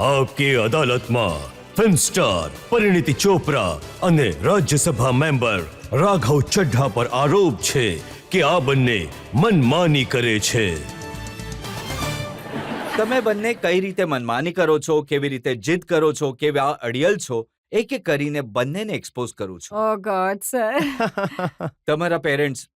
આપકી અદાલતમાં film star Parineeti Chopra અને Rajya Sabha member Raghav Chadha પર આરોપ છે કે આ બંને મનમાની કરે છે. તમે બંને કઈ રીતે મનમાની કરો છો, કેવી રીતે જીદ કરો છો, કેવા અડિયલ છો, એક એક કરીને બંનેને એક્સપોઝ કરું છું. ઓ ગોડ સર. તમારા પેરેન્ટ્સ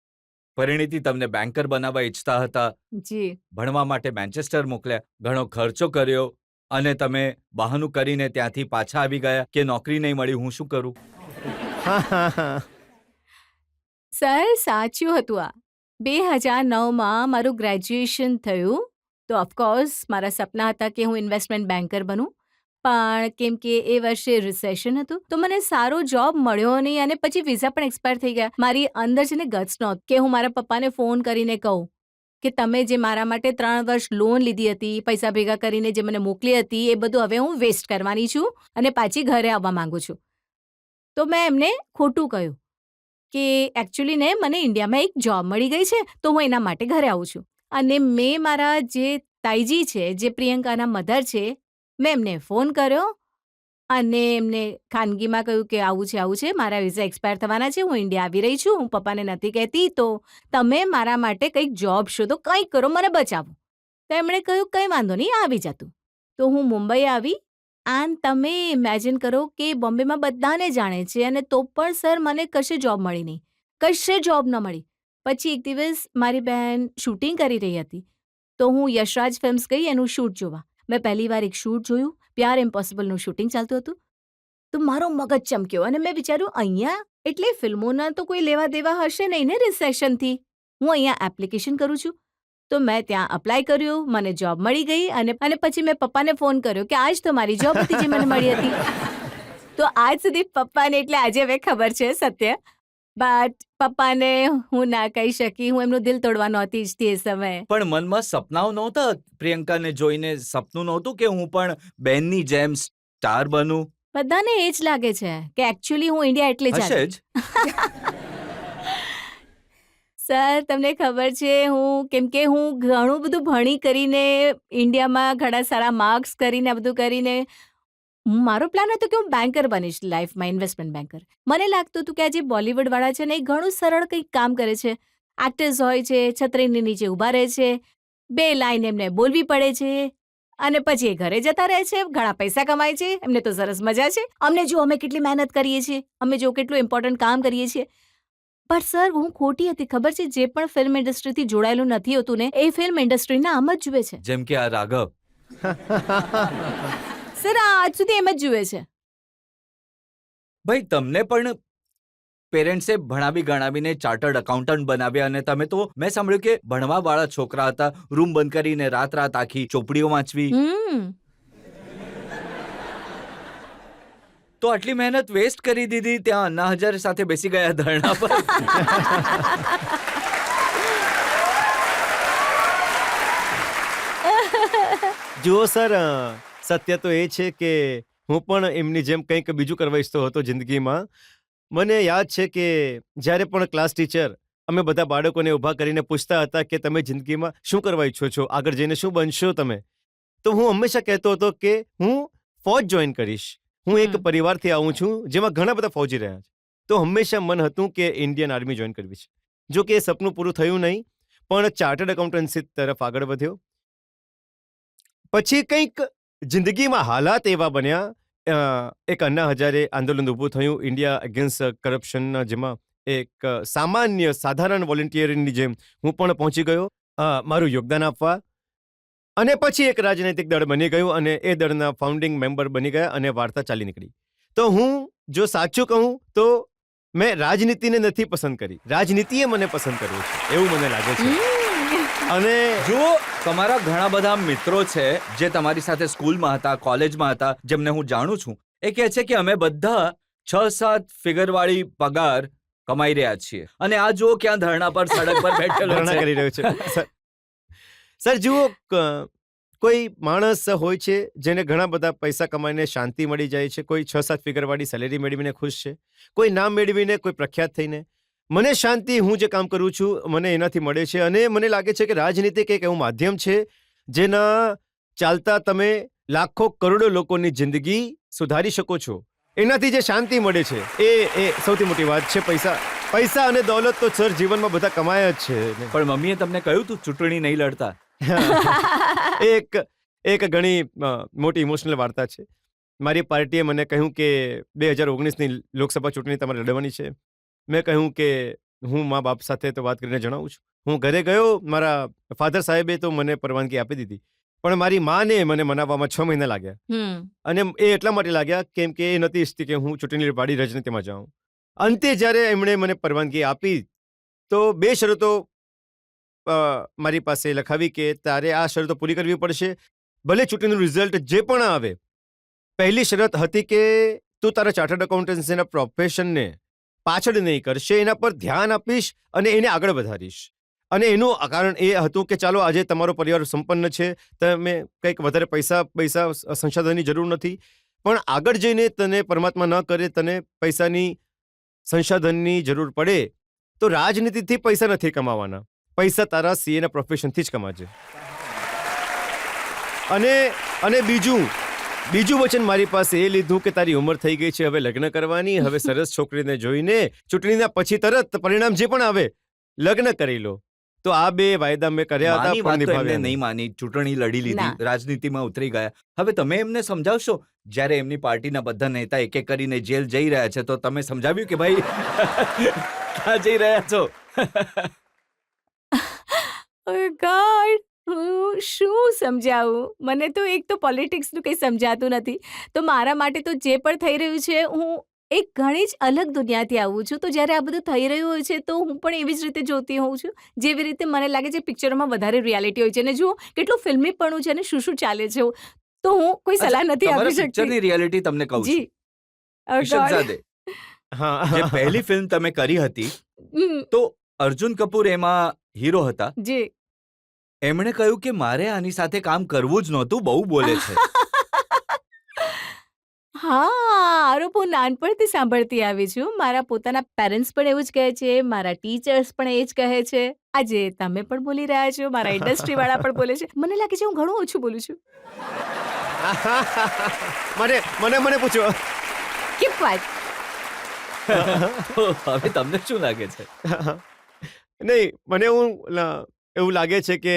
પરિણીતિ તમને બેન્કર બનાવવા ઈચ્છતા હતા, જી. ભણવા માટે મેન્ચેસ્ટર મોકલ્યા, ઘણો ખર્ચો કર્યો અને તમે બહાનું કરીને ત્યાંથી પાછા આવી ગયા કે નોકરી નહીં મળી, હું શું કરું? સર સાચું હતું આ. 2009માં મારું ગ્રેજ્યુએશન થયું તો ઓફકોર્સ મારા સપના હતા કે હું ઇન્વેસ્ટમેન્ટ બેન્કર બનું, પણ કેમ કે એ વર્ષે રિસેશન હતું તો મને સારો જોબ મળ્યો નહીં અને પછી વિઝા પણ એક્સપાયર થઈ ગયા. મારી અંદર છે ને ગટ્સ નહોતું કે હું મારા પપ્પાને ફોન કરીને કહું કે તમે જે મારા માટે 3 વર્ષ લોન લીધી હતી, પૈસા ભેગા કરીને જે મને મોકલી હતી, એ બધું હવે હું વેસ્ટ કરવાની છું અને પાછી ઘરે આવવા માંગુ છું. તો મેં એમને ખોટું કહ્યું કે એકચ્યુઅલી ને મને ઇન્ડિયામાં એક જોબ મળી ગઈ છે તો હું એના માટે ઘરે આવું છું. અને મેં મારા જે તાઈજી છે, જે પ્રિયંકાના મધર છે, મેં એમને ફોન કર્યો અને એમને ખાનગીમાં કહ્યું કે આવું છે, મારા વિઝા એક્સપાયર થવાના છે, હું ઇન્ડિયા આવી રહી છું, હું પપ્પાને નથી કહેતી, તો તમે મારા માટે કંઈક જોબ શોધો, કંઈક કરો, મને બચાવો. તો એમણે કહ્યું કંઈ વાંધો નહીં, આવી જતું. તો હું મુંબઈ આવી એન્ડ તમે ઇમેજિન કરો કે બોમ્બેમાં બધાને જાણે છે અને તો પણ સર મને કશે જોબ મળી નહીં, કશે જોબ ન મળી. પછી એક દિવસ મારી બહેન શૂટિંગ કરી રહી હતી તો હું યશરાજ ફિલ્મ્સ ગઈ એનું શૂટ જોવા. મેં પહેલી વાર એક શૂટ જોયું, પ્યાર ઇમ્પોસિબલનું શૂટિંગ ચાલતું હતું. તો મારો મગજ ચમક્યો અને મેં વિચાર્યું અહીંયા એટલે ફિલ્મોના તો કોઈ લેવા દેવા હશે નહીં ને રિસેશનથી, હું અહીંયા એપ્લિકેશન કરું છું. તો મેં ત્યાં અપ્લાય કર્યું, મને જોબ મળી ગઈ અને પછી મેં પપ્પાને ફોન કર્યો કે આજ તો મારી જોબ હતી જે મને મળી હતી. તો આજ સુધી પપ્પાને એટલે આજે હવે ખબર છે સત્ય, બટ પપ્પાને હું ના કહી શકી, હું એમનું દિલ તોડવા નહોતી ઈચ્છતી એ સમયે. પણ મનમાં સપનાઓ નહોતા પ્રિયંકાને જોઈને? સપનું નહોતું કે હું પણ બેનની જેમ સ્ટાર બનું? બધાને એ જ લાગે છે કે એકચ્યુઅલી હું ઇન્ડિયા એટલે જ હશે આવી. જ. સર તમને ખબર છે કેમ કે હું ઘણું બધું ભણી કરીને ઇન્ડિયામાં ઘણા સારા માર્ક્સ કરીને આ બધું કરીને મારો પ્લાન હતો કે હું બેન્કર બનીશ લાઈફમાં, ઇન્વેસ્ટમેન્ટ બેન્કર. મને લાગતું હતું કે આ જે બોલિવૂડવાળા છે ને એ ઘણું સરળ કંઈક કામ કરે છે. એક્ટર્સ હોય છે, છત્રીની નીચે ઊભા રહે છે, 2 લાઈન એમને બોલવી પડે છે અને પછી એ ઘરે જતા રહે છે, ઘણા પૈસા કમાય છે, એમને તો સરસ મજા છે. અમને જો અમે કેટલી મહેનત કરીએ છીએ, અમે જો કેટલું ઇમ્પોર્ટન્ટ કામ કરીએ છીએ. બટ સર હું ખોટી હતી, ખબર છે? જે પણ ફિલ્મ ઇન્ડસ્ટ્રીથી જોડાયેલું નથી હોતું ને એ ફિલ્મ ઇન્ડસ્ટ્રીને આમ જ જુએ છે. જેમ કે આ રાઘવ. સર આ આજ સુધી એમ જ જુએ છે. ભાઈ તમને પણ પેરેન્ટ્સે ભણાવી ગણાવીને ચાર્ટર્ડ એકાઉન્ટન્ટ બનાવ્યા અને તમે તો મેં સાંભળ્યું કે ભણવાવાળા છોકરા હતા, રૂમ બંધ કરીને રાત આખી ચોપડીઓ વાંચવી. તો આટલી મહેનત વેસ્ટ કરી દીધી, ત્યાં અન્ના હજારે સાથે બેસી ગયા ધરણા પર. જુઓ સર, સત્ય તો એ છે કે હું પણ એમની જેમ કંઈક બીજું કરવા ઈચ્છતો હતો જિંદગીમાં. મને યાદ છે કે જ્યારે પણ ક્લાસ ટીચર અમે બધા બાળકોને ઊભા કરીને પૂછતા હતા કે તમે જિંદગીમાં શું કરવા ઈચ્છો છો, આગળ જઈને શું બનશો તમે, તો હું હંમેશા કહેતો હતો કે હું ફૌજ જોઈન કરીશ. હું એક પરિવારથી આવું છું જેમાં ઘણા બધા ફૌજી રહ્યા છે, તો હંમેશા મન હતું કે ઇન્ડિયન આર્મી જોઈન કરવી છે. જો કે એ સપનું પૂરું થયું નહીં, પણ ચાર્ટર્ડ એકાઉન્ટન્સી તરફ આગળ વધ્યો. પછી કંઈક જિંદગીમાં હાલાત એવા બન્યા, એક અન્ના હજારે આંદોલન ઊભું થયું ઇન્ડિયા અગેન્સ્ટ કરપ્શનના, જેમાં એક સામાન્ય સાધારણ વોલેન્ટિયરની જેમ હું પણ પહોંચી ગયો મારું યોગદાન આપવા. અને પછી એક રાજનૈતિક દળ બની ગયું અને એ દળના ફાઉન્ડિંગ મેમ્બર બની ગયા અને વાર્તા ચાલી નીકળી. તો હું જો સાચું કહું તો મેં રાજનીતિને નથી પસંદ કરી, રાજનીતિએ મને પસંદ કર્યું છે એવું મને લાગે છે. અને જુઓ, તમારા ઘણા બધા મિત્રો છે જે તમારી સાથે સ્કૂલમાં હતા, કોલેજમાં હતા, જેમને હું જાણું છું. એ કહે છે કે અમે બધા 6-7 ફિગરવાળી પગાર કમાઈ રહ્યા છીએ અને આ જુઓ ક્યાં ધરણા પર સડક પર બેઠેલો ધરણા કરી રહ્યો છે. સર જુઓ, કોઈ માણસ હોય છે જેને ઘણા બધા પૈસા કમાઈને શાંતિ મળી જાય છે, કોઈ 6-7 ફિગરવાળી સેલેરી મેળવીને ખુશ છે, કોઈ નામ મેળવીને, કોઈ પ્રખ્યાત થઈને. મને શાંતિ, હું જે કામ કરું છું મને એનાથી મળે છે અને મને લાગે છે કે રાજનીતિ કંઈક એવું માધ્યમ છે જેના ચાલતા તમે લાખો કરોડો લોકોની જિંદગી સુધારી શકો છો. એનાથી જે શાંતિ મળે છે એ સૌથી મોટી વાત છે. પૈસા અને દોલત તો સર જીવનમાં બધા કમાયા જ છે. પણ મમ્મીએ તમને કહ્યું તું ચૂંટણી નહીં લડતા. એક ઘણી મોટી ઇમોશનલ વાર્તા છે. મારી પાર્ટીએ મને કહ્યું કે 2019ની લોકસભા ચૂંટણી તમારે લડવાની છે. મેં કહ્યું કે હું મા બાપ સાથે તો વાત કરીને જણાવું છું. હું ઘરે ગયો, મારા ફાધર સાહેબે તો મને પરવાનગી આપી દીધી, પણ મારી માને મને મનાવવામાં 6 મહિના લાગ્યા. અને એ એટલા માટે લાગ્યા કેમ કે એ નથી ઈચ્છતી કે હું ચૂંટણી લડવાની રાજનીતિમાં જાઉં. અંતે જ્યારે એમણે મને પરવાનગી આપી તો 2 શરતો મારી પાસે લખાવી કે તારે આ શરતો પૂરી કરવી પડશે, ભલે ચૂંટણીનું રિઝલ્ટ જે પણ આવે. પહેલી શરત હતી કે તું તારા ચાર્ટર્ડ એકાઉન્ટન્સીના પ્રોફેશનને પાછળ નહીં કરશે, એના પર ધ્યાન આપીશ અને એને આગળ વધારીશ. અને એનું કારણ એ હતું કે ચાલો આજે તમારો પરિવાર સંપન્ન છે, તમે કંઈક વધારે પૈસા સંસાધનની જરૂર નથી, પણ આગળ જઈને તને પરમાત્મા ન કરે તને પૈસાની સંસાધનની જરૂર પડે તો રાજનીતિથી પૈસા નથી કમાવાના, પૈસા તારા સીએના પ્રોફેશનથી જ કમાજે. અને બીજું વચન મારી પાસે એ લીધું કે તારી ઉંમર થઈ ગઈ છે, હવે લગ્ન કરવાની, હવે સરસ છોકરીને જોઈને ચૂંટણીના પછી તરત પરિણામ જે પણ આવે લગ્ન કરી લો. તો આ 2 વાયદા મેં કર્યા હતા, પણ નિભાવ્યા નહીં માની. ચૂંટણી લડી લીધી, રાજનીતિમાં ઉતરી ગયા. હવે તમે એમને સમજાવશો. જ્યારે એમની પાર્ટીના બધા નેતા એક એક કરીને જેલ જઈ રહ્યા છે તો તમે સમજાવ્યું કે ભાઈ ક્યાં જઈ રહ્યા છો? Oh God, હું શું સમજાવું? મને તો એક તો પોલિટિક્સનું કંઈ સમજાતું નથી. તો મારા માટે તો જે પણ થઈ રહ્યું છે, હું એક ઘણી જ અલગ દુનિયાથી આવું છું. તો જ્યારે આ બધું થઈ રહ્યું હોય છે તો હું પણ એવી જ રીતે જોતી હોઉં છું, જેવી રીતે મને લાગે છે પિક્ચરોમાં વધારે રિયાલિટી હોય છે. અને જુઓ કેટલું ફિલ્મી પણ છે અને શું ચાલે છે, તો હું કોઈ સલાહ નથી આપી શકતી. પિક્ચરની રિયાલિટી તમને કહું છું. જી. Oh God. ઈશમઝાદે, જે પહેલી ફિલ્મ તમે કરી હતી તો અર્જુન કપૂર એમાં હીરો હતા. જી. એમણે કહ્યું કે મારે આની સાથે કામ કરવું જ નહોતું, બહુ બોલે છે. હા, આરોપ હું નાનપણથી સાંભળતી આવી છું. મારા પોતાના પેરેન્ટ્સ પણ એવું જ કહે છે, મારા ટીચર્સ પણ એ જ કહે છે. આજે તમે પણ બોલી રહ્યા છો, મારા ઇન્ડસ્ટ્રી વાળા પણ બોલે છે. મને લાગે છે હું ઘણું ઓછું બોલું છું. મને પૂછો. Keep quiet. હવે તમને શું લાગે છે? નહીં, મને એવું લાગે છે કે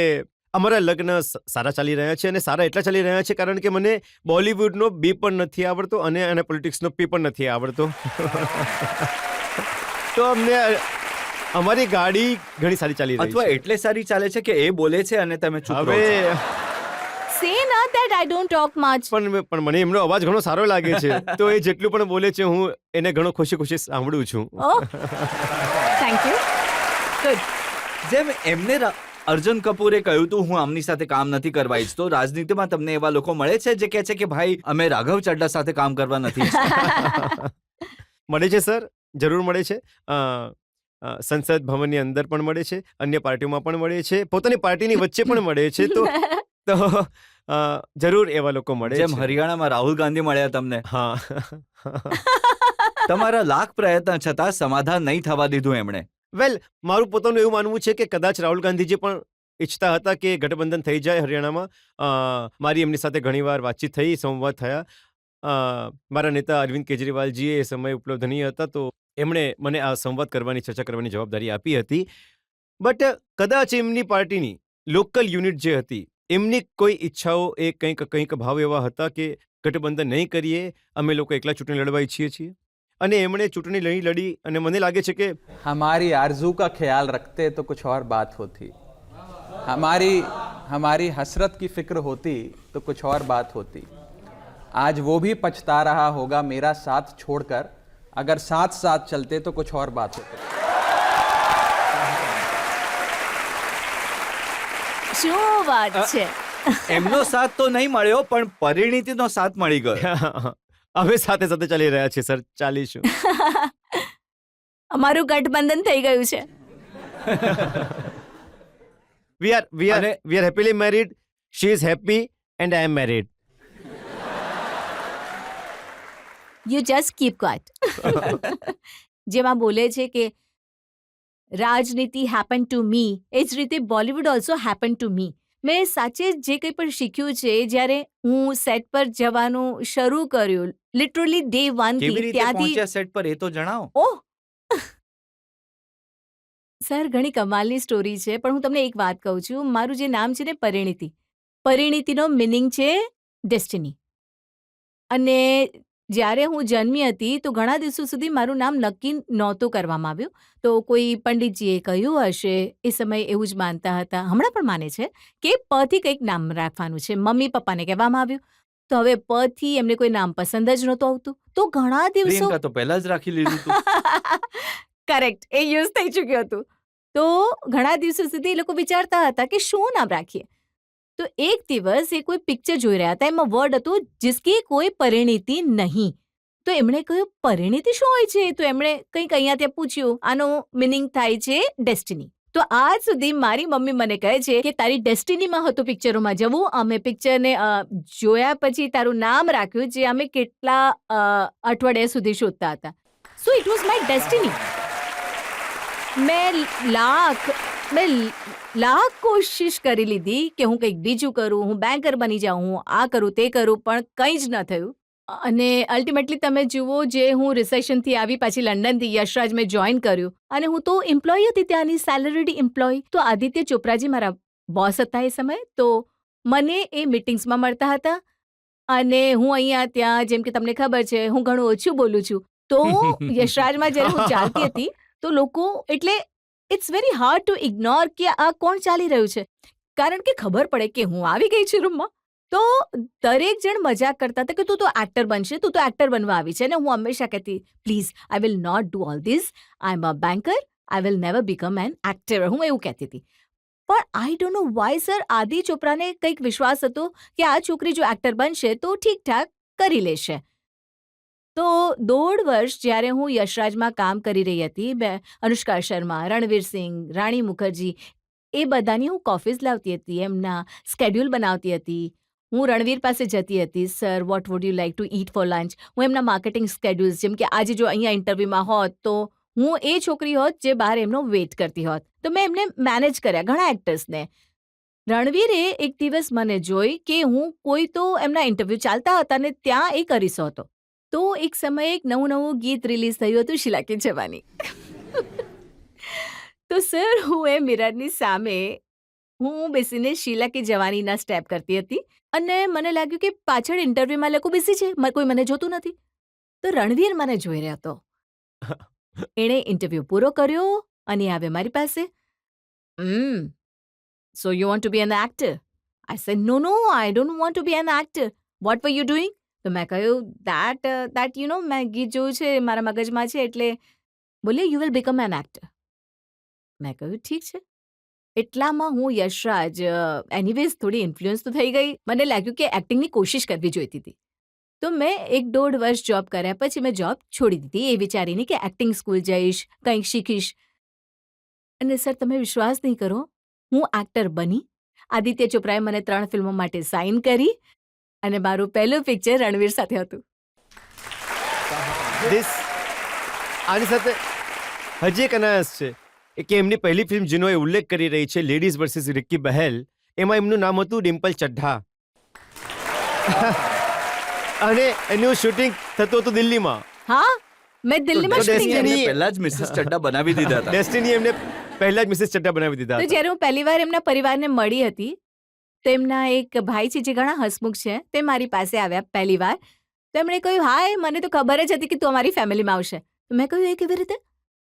અમારા લગ્ન સારા ચાલી રહ્યા છે, અને સારા એટલા ચાલી રહ્યા છે કારણ કે મને બોલિવૂડનો બી પણ નથી આવડતો અને પોલિટિક્સનો પી પણ નથી આવડતો. તો અમને અમારી ગાડી ઘણી સારી ચાલી રહી છે. અથવા એટલે સારી ચાલે છે કે એ બોલે છે અને તમે ચૂપ રહો છો. હવે Say not that I don't talk much. પણ મને એમનો અવાજ ઘણો સારો લાગે છે, તો એ જેટલું પણ બોલે છે હું એને ઘણો ખુશી સાંભળું છું. Oh, thank you. Good. જેમ એમને અર્જુન કપૂરે કહ્યું હતું હું આમની સાથે કામ નથી કરવા ઈચ્છતો, રાજનીતિમાં તમને એવા લોકો મળે છે જે કહે છે કે ભાઈ અમે રાઘવ ચડ્ડા સાથે કામ કરવા નથી ઈચ્છતા? મળે છે સર, જરૂર મળે છે. સંસદ ભવનની અંદર પણ મળે છે, અન્ય પાર્ટીઓમાં પણ મળે છે, પોતાની પાર્ટીની વચ્ચે પણ મળે છે. તો જરૂર એવા લોકો મળે છે. જેમ હરિયાણામાં રાહુલ ગાંધી મળ્યા તમને. હા. તમારા લાખ પ્રયત્ન છતાં સમાધાન નહીં થવા દીધું એમણે. વેલ, મારું પોતાનું એવું માનવું છે કે કદાચ રાહુલ ગાંધીજી પણ ઈચ્છતા હતા કે ગઠબંધન થઈ જાય હરિયાણામાં. મારી એમની સાથે ઘણીવાર વાતચીત થઈ, સંવાદ થયા. મારા નેતા અરવિંદ કેજરીવાલજી એ સમયે ઉપલબ્ધ નહીં હતા, તો એમણે મને આ સંવાદ કરવાની, ચર્ચા કરવાની જવાબદારી આપી હતી. બટ કદાચ એમની પાર્ટીની લોકલ યુનિટ જે હતી, એમની કોઈ ઈચ્છાઓ એ કંઈક ભાવ એવા હતા કે ગઠબંધન નહીં કરીએ, અમે લોકો એકલા ચૂંટણી લડવા ઈચ્છીએ છીએ. અને એમણે ચૂંટણી નહીં લડી, અને મને લાગે છે કે हमारी आरजू का ख्याल रखते तो कुछ और बात होती, हमारी हसरत की फिक्र होती तो कुछ और बात होती. आज वो भी पछता रहा होगा मेरा साथ छोड़कर, अगर साथ चलते तो कुछ और बात होती. શું વાત છે? એમનો સાથ તો નહીં મળ્યો પણ પરિણીતિનો સાથ મળી ગયો. હવે સાથે ચાલી રહ્યા છે સર, ચાલીશું. અમારું ગઠબંધન થઈ ગયું છે. we are happily married. She is happy and I am married. You just keep quiet. જેમાં બોલે છે કે રાજનીતિ હેપન ટુ મી, એ જ રીતે Bollywood also happen to me. મેં સાચે જ જે કંઈ પણ શીખ્યું છે જ્યારે હું સેટ પર જવાનું શરૂ કર્યું લિટરલી ડે 1 કેવી થી રીતે ત્યાંથી પહોંચ્યા સેટ પર એ તો જણાવો. ઓહ સર ઘણી કમાલની સ્ટોરી છે પણ હું તમને એક વાત કહું છું મારું જે નામ છે ને પરિણીતિનો મિનિંગ છે ડેસ્ટિની અને જ્યારે હું જન્મી હતી તો ઘણા દિવસો સુધી મારું નામ નક્કી નહોતું કરવામાં આવ્યું તો કોઈ પંડિતજીએ કહ્યું હશે એ સમયે એવું જ માનતા હતા હમણાં પણ માને છે કે પથી કંઈક નામ રાખવાનું છે મમ્મી પપ્પાને કહેવામાં આવ્યું તો હવે પથી એમને કોઈ નામ પસંદ જ નહોતું આવતું તો ઘણા દિવસો પ્રિયંકા તો પહેલા જ રાખી લીધું હતું. કરેક્ટ એ યુઝ થઈ ચૂક્યું હતું તો ઘણા દિવસો સુધી એ લોકો વિચારતા હતા કે શું નામ રાખીએ તો એક દિવસ એ કોઈ પિક્ચર જોઈ રહ્યા હતા એમાં વર્ડ હતું જિસકી કોઈ પરિણીતિ નહીં તો એમણે કહ્યું પરિણીતિ શું હોય છે તો એમણે કંઈક અહીંયા ત્યાં પૂછ્યું આનો મિનિંગ થાય છે ડેસ્ટિની તો આજ સુધી મારી મમ્મી મને કહે છે કે તારી ડેસ્ટિનીમાં હતું પિક્ચરોમાં જવું અમે પિક્ચરને જોયા પછી તારું નામ રાખ્યું જે અમે કેટલા અઠવાડિયા સુધી શોધતા હતા so it was my destiny મેં લાખ કોશિશ કરી લીધી કે હું કંઈક બીજું કરું હું બેન્કર બની જાઉં હું આ કરું તે કરું પણ કંઈ જ ન થયું અને અલ્ટિમેટલી તમે જુઓ જે હું રિસેશનથી આવી પાછી લંડનથી યશરાજ મેં જોઈન કર્યું અને હું તો એમ્પ્લોય હતી ત્યાંની સેલરીડ એમ્પ્લોય તો આદિત્ય ચોપરાજી મારા બોસ હતા એ સમયે તો મને એ મિટિંગ્સમાં મળતા હતા અને હું અહીંયા ત્યાં જેમ કે તમને ખબર છે હું ઘણું ઓછું બોલું છું તો યશરાજમાં જ્યારે હું ચાલતી હતી તો લોકો એટલે it's very hard to ignore કે આ કોણ ચાલી રહ્યું છે કારણ કે ખબર પડે કે હું આવી ગઈ છું રૂમમાં તો દરેક જણ મજાક કરતા હતા કે તું તો એક્ટર બનશે તું તો એક્ટર બનવા આવી છે અને હું હંમેશા કહેતી please I will not do all this I am a banker I will never become an actor હું એવું કહેતી હતી પણ I don't know why sir Adi ચોપરાને કંઈક વિશ્વાસ હતો કે આ છોકરી જો એક્ટર બનશે તો ઠીકઠાક કરી લેશે તો 1.5 વર્ષ જ્યારે હું યશરાજમાં કામ કરી રહી હતી અનુષ્કા શર્મા રણવીર સિંહ રાણી મુખર્જી એ બધાની હું કોફીઝ લાવતી હતી એમના સ્કેડ્યુલ બનાવતી હતી હું રણવીર પાસે જતી હતી sir what would you like to eat for lunch હું એમના માર્કેટિંગ સ્કેડ્યુલ્સ જેમ કે આજે જો અહીંયા ઇન્ટરવ્યૂમાં હોત તો હું એ છોકરી હોત જે બહાર એમનો વેઇટ કરતી હોત તો મેં એમને મેનેજ કર્યા ઘણા એક્ટર્સને રણવીરે એક દિવસ મને જોઈ કે હું કોઈ તો એમના ઇન્ટરવ્યૂ ચાલતા હતા ને ત્યાં એ કરીશો હતો તો એક સમયે એક નવું ગીત રિલીઝ થયું હતું શીલા કી જવાની તો સર હું એ મિરરની સામે હું બેસીને શીલા કી જવાનીના સ્ટેપ કરતી હતી અને મને લાગ્યું કે પાછળ ઇન્ટરવ્યુમાં લોકો બેસી છે કોઈ મને જોતું નથી તો રણવીર મને જોઈ રહ્યો હતો એણે ઇન્ટરવ્યુ પૂરો કર્યો અને આવે મારી પાસે so you want to be an actor I said no I don't want to be an actor what were you doing તો મેં કહ્યું દેટ યુ નો મેં ગીત જોયું છે મારા મગજમાં છે એટલે બોલે you will become an actor મેં કહ્યું ઠીક છે એટલામાં હું યશરાજ એનીવેઝ થોડી ઇન્ફ્લુઅન્સ તો થઈ ગઈ મને લાગ્યું કે એક્ટિંગની કોશિશ કરવી જોઈતી હતી તો મેં 1.5 વર્ષ જોબ કર્યા પછી મેં જોબ છોડી દીધી એ વિચારીને કે એક્ટિંગ સ્કૂલ જઈશ કંઈક શીખીશ અને સર તમે વિશ્વાસ નહીં કરો હું એક્ટર બની આદિત્ય ચોપરાએ મને 3 ફિલ્મો માટે સાઇન કરી અને મારું પહેલું પિક્ચર રણવીર સાથે હતું આની સાથે હજી એક અનાયાસ છે કે એમની પહેલી ફિલ્મ જેનો એ ઉલ્લેખ કરી રહી છે લેડીઝ વર્સિસ રિક્કી બહેલ એમાં એમનું નામ હતું ડિમ્પલ ચઢ્ઢા અને એનું શૂટિંગ થતું હતું દિલ્હીમાં હા મેં દિલ્હીમાં તો શૂટિંગ Destiny- કરી પહેલા જ મિસિસ ચડ્ડા બનાવી દીધા હતા. ડેસ્ટિની એમને પહેલા જ મિસિસ ચઢ્ઢા બનાવી દીધા તો હતા. જ્યારે હું પહેલીવાર એમના પરિવારને મળી હતી તો એમના એક ભાઈ છે જે ઘણા હસમુખ છે તે મારી પાસે આવ્યા પહેલીવાર તો એમણે કહ્યું હાય મને તો ખબર જ હતી કે તું અમારી ફેમિલીમાં આવશે તો મેં કહ્યું એ કેવી રીતે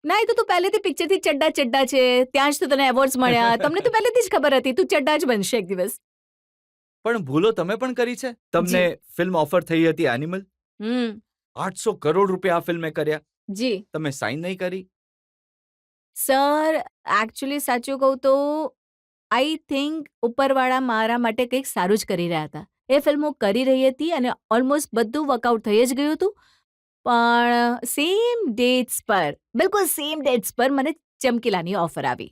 ના એ તો તું પહેલેથી પિક્ચરથી ચડ્ડા છે ત્યાં જ તો તને એવોર્ડ્સ મળ્યા તમને તો પહેલેથી જ ખબર હતી તું ચડ્ડા જ બનશે એક દિવસ પણ ભૂલો તમે પણ કરી છે તમને ફિલ્મ ઓફર થઈ હતી એનિમલ હમ 800 કરોડ રૂપિયા આ ફિલ્મે કર્યા જી તમે સાઇન નહીં કરી. સર એકચ્યુઅલી સાચું કહું તો આઈ થિંક ઉપરવાળા મારા માટે કંઈક સારું જ કરી રહ્યા હતા એ ફિલ્મ હું કરી રહી હતી અને ઓલમોસ્ટ બધું વર્કઆઉટ થઈ જ ગયું હતું પણ સેમ ડેટ્સ પર બિલકુલ સેમ ડેટ્સ પર મને ચમકીલાની ઓફર આવી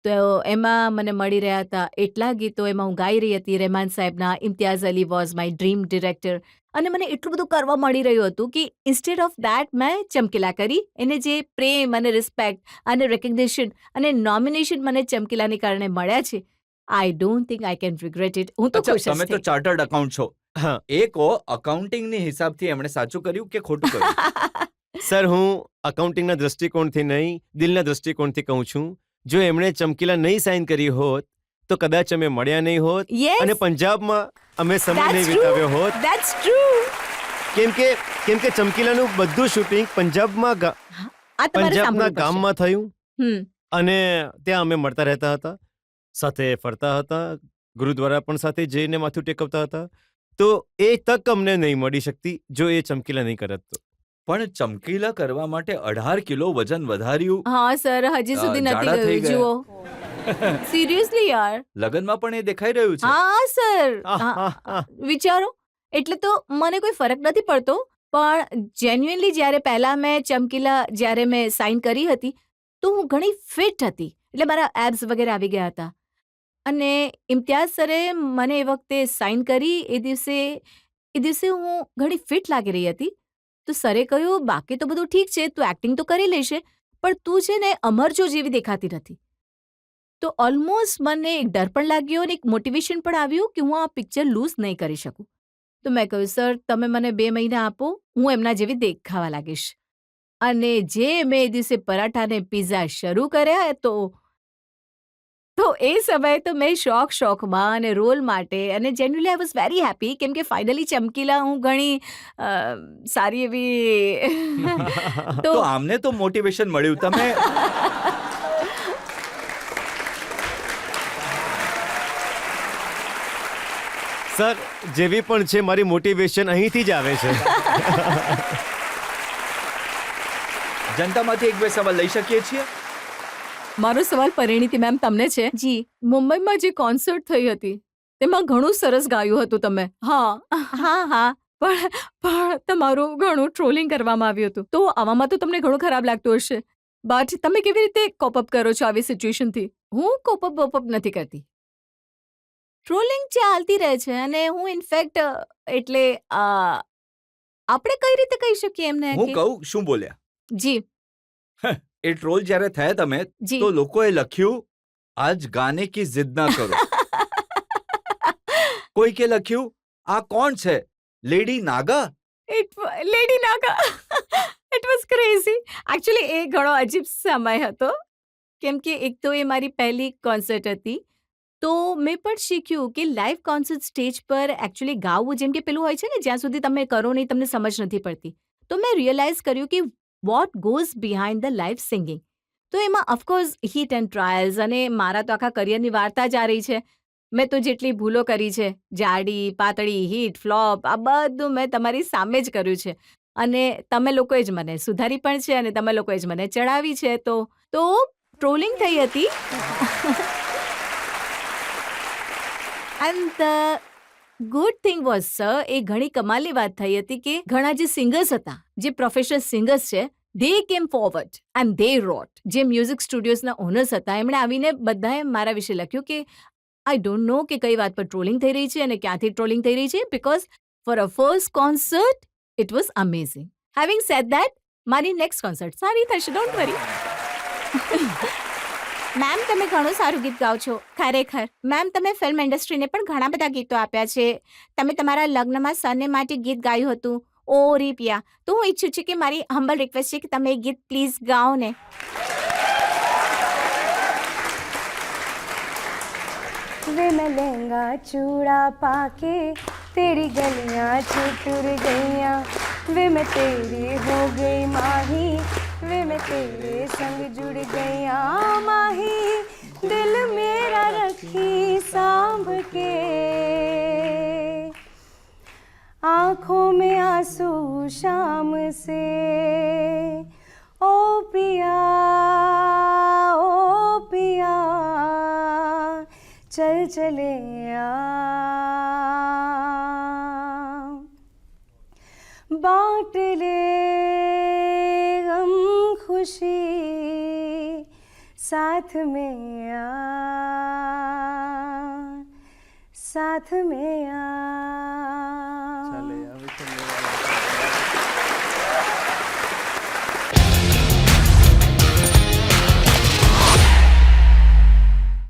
તો એમાં મને મળી રહ્યા હતા એટલા ગીતો એમાં હું ગાઈ રહી હતી રહેમાન સાહેબના Imtiaz Ali was my dream director અને મને એટલું બધું કરવા મળી રહ્યું હતું કે ઇન્સ્ટેડ ઓફ દેટ મેં ચમકીલા કરી એને જે પ્રેમ અને રિસ્પેક્ટ અને રેકગ્નિશન અને નોમિનેશન મને ચમકીલાને કારણે મળ્યા છે I don't think I can regret it. હું તો અચ્છા, ખુશ જ તમે તો થઈ. ચાર્ટર્ડ અકાઉન્ટ છો. હા એ કહો, અકાઉન્ટિંગની હિસાબથી એમણે સાચું કર્યું કે ખોટું કર્યું? સર, હું અકાઉન્ટિંગના દ્રષ્ટિકોણથી નહીં, દિલના દ્રષ્ટિકોણથી કહું છું. જો એમણે ચમકીલા નહીં સાઇન કરી હોત તો કદાચ અમે મળ્યા નહીં હોત Yes. અને પંજાબમાં અમે સમય That's નહીં true. વિતાવ્યો હોત. That's true. કેમ કે ચમકીલાનું બધું શૂટિંગ પંજાબમાં આ તમારે પંજાબના સાંભળવું પડશે. ગામમાં થયું હમ. અને ત્યાં અમે મળતા રહેતા હતા, સાથે ફરતા હતા, ગુરુદ્વારા પણ સાથે જઈને માથું ટેકવતા હતા. તો એ તક અમને નહીં મળી શકતી જો એ ચમકીલા નહીં કરત તો. પણ ચમકીલા કરવા માટે 18 કિલો વજન વધાર્યું. હા સર, હજી સુધી નથી જાડા થઈ ગયું. ગયા. જુઓ સિરિયસલી યાર. લગનમાં પણ એ દેખાઈ રહ્યું છે. હા સર. આહ. વિચારો, એટલે તો મને કોઈ ફરક નથી પડતો, પણ જેન્યુઅનલી જ્યારે પહેલા મેં ચમકીલા જ્યારે મેં સાઇન કરી હતી તો હું ઘણી ફિટ હતી, એટલે મારા એબ્સ વગેરે આવી ગયા હતા. અને ઇમ્તિયાઝ સરે મને એ વખતે સાઇન કરી, એ દિવસે હું ઘણી ફિટ લાગી રહી હતી. તો સરે કહ્યું, બાકી તો બધું ઠીક છે, તું એક્ટિંગ તો કરી લેશે, પણ તું છે ને અમરજો જેવી દેખાતી નથી. તો ઓલમોસ્ટ મને એક ડર પણ લાગ્યો અને એક મોટિવેશન પણ આવ્યું કે હું આ પિક્ચર લૂઝ નહીં કરી શકું. તો મેં કહ્યું, સર તમે મને 2 મહિના આપો, હું એમના જેવી દેખાવા લાગીશ. અને જે મેં એ દિવસે પરાઠા ને પિઝા શરૂ કર્યા તો એ સમયે તો મેં શોખમાં અને રોલ માટે અને genuinely I was very happy, કેમ કે ફાઇનલી ચમકીલા હું ઘણી સારી એવી તો આમને તો મોટિવેશન મળ્યું. તમે સર, જેવી પણ છે મારી મોટિવેશન અહીંથી જ આવે છે. જનતામાંથી 1-2 સવાલ લઈ શકીએ છીએ? મારો સવાલ પરિણીતિ મેમ તમને છે. જી, મુંબઈમાં જે કોન્સર્ટ થઈ હતી તેમાં ઘણું સરસ ગાયું હતું તમે. હા પણ તમારું ઘણું ટ્રોલિંગ કરવામાં આવ્યું હતું, તો આવામાં તો તમને ઘણું ખરાબ લાગતું હશે. બટ તમે કેવી રીતે કોપ અપ કરો છો આવી સિચ્યુએશનથી? હું કોપ અપ નથી કરતી. ટ્રોલિંગ ચાલતી રહે છે અને હું ઇનફેક્ટ એટલે આપણે કઈ રીતે કહી શકીએ એમને હું કહું શું બોલ્યા? જી એ ટ્રોલ જ્યારે થયા તમે, જી. તો લોકોએ લખ્યું, આજ ગાને કી જિદ ના કરો. કોઈ કે લખ્યું, આ કોણ છે, lady Naga? Lady Naga. It was crazy. Actually એ ઘણો અજીબ સમય હતો, કેમ કે એક તો એ મારી પહેલી કોન્સર્ટ હતી. તો મેં પણ શીખ્યું કે લાઈવ કોન્સર્ટ સ્ટેજ પર એકચ્યુઅલી ગાવું, જેમ કે પેલું હોય છે ને, જ્યાં સુધી તમે કરો નહીં તમને સમજ નથી પડતી. તો મેં રિયલાઇઝ કર્યું કે what goes behind the live singing. તો એમાં ઓફકોર્સ હિટ એન્ડ ટ્રાયલ્સ, અને મારા તો આખા કરિયરની વાર્તા જ આ રહી છે. મેં તો જેટલી ભૂલો કરી છે, જાડી પાતળી, હિટ ફ્લોપ, આ બધું મેં તમારી સામે જ કર્યું છે. અને તમે લોકોએ જ મને સુધારી પણ છે અને તમે લોકોએ જ મને ચડાવી છે. તો ટ્રોલિંગ થઈ હતી. And the good thing was sir, એ ઘણી કમાલની વાત થઈ હતી કે ઘણા જે સિંગર્સ હતા, જે પ્રોફેશનલ સિંગર્સ છે, દે કેમ ફોરવર્ડ એન્ડ દે રોટ. જે મ્યુઝિક સ્ટુડિયોઝના ઓનર્સ હતા, એમણે આવીને બધાએ મારા વિશે લખ્યું કે આઈ ડોન્ટ નો કે કઈ વાત પર ટ્રોલિંગ થઈ રહી છે અને ક્યાંથી ટ્રોલિંગ થઈ રહી છે, because for a first concert it was amazing. Having sad that, મારી નેક્સ્ટ કોન્સર્ટ સારી થશે, ડોન્ટ વરી. મેમ, તમે ઘણું સારું ગીત ગાઓ છો, ખરેખર. મેમ, તમે ફિલ્મ ઇન્ડસ્ટ્રીને પણ ઘણા બધા ગીતો આપ્યા છે. તમે તમારા લગ્નમાં સરને માટે ગીત ગાયું હતું, ઓ રે પિયા. તો હું ઈચ્છું છું કે મારી હમ્બલ રિક્વેસ્ટ છે કે તમે એ ગીત પ્લીઝ ગાઓ ને. वे मैं लहंगा चूड़ा पाके तेरी गलियां चुटुर गईयां, वे मैं तेरी हो गई माही, वे मैं तेरे संग जुड़ गईयां माही, दिल मेरा रखी सांभ के, आँखों में आंसू शाम से, ओ पिया चल चले बांट ले गम खुशी साथ में साथ में चले, अभी चलने वाला है।